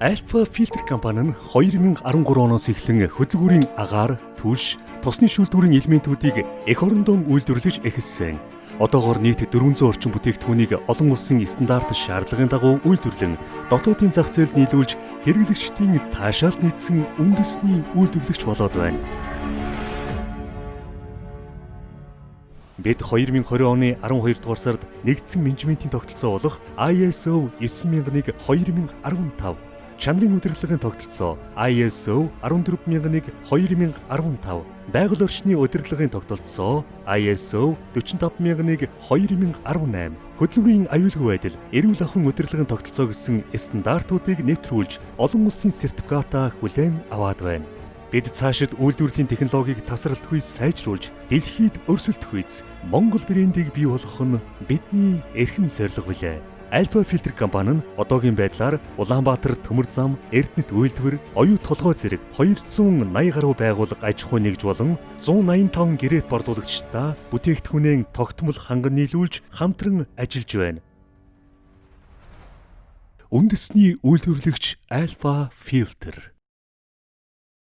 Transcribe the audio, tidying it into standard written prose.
Alpha Filter компани нь 2013 оноос эхлэн хөдөлгүүрийн агаар, түлш, тосны шүүлтүүрийн элементүүдийг эх орондоо үйлдвэрлэж эхэлсэн. Одоогоор нийт 400 орчим бүтээгдэхүүнийг олон улсын стандарт шаардлагын дагуу үйлдвэрлэн дотоодын зах зээлд нийлүүлж хэрэглэгчдийн таашаалд нийцсэн үндэсний үйлдвэрлэгч болоод байна. Бид 2020 оны 12 дугаар сард нэгдсэн менежментийн тогтолцоо болох ISO 9001/2015, чанарын удирдлагын тогтолцоо ISO 14001/2015, байгаль орчны удирдлагын тогтолцоо ISO 45001/2018, хөдөлмөрийн аюулгүй байдал, эрүүл ахуйн удирдлагын тогтолцоо гэсэн стандартуудыг нэвтрүүлж олон улсын сертификатаа хүлээн аваад байна. Бид цаашид үйлдвэрлэлийн технологиг тасралтгүй сайжруулж, дэлхийд өрсөлдөхүйц Монгол брендийг бий болгох нь бидний эрхэм зорилго билээ. Alpha Filter компани нь одоогийн байдлаар Улаанбаатар, Төмөрзам, Эрдэнэт үйлдвэр, оюу толгой зэрэг 280 гаруй байгууллага аж ахуй нэгж болон 185 гэрээт борлуулагчдаа бүтээгдэхүүнээ тогтмол ханган нийлүүлж хамтран ажиллаж байна. Үндэсний үйлдвэрлэгч Alpha Filter.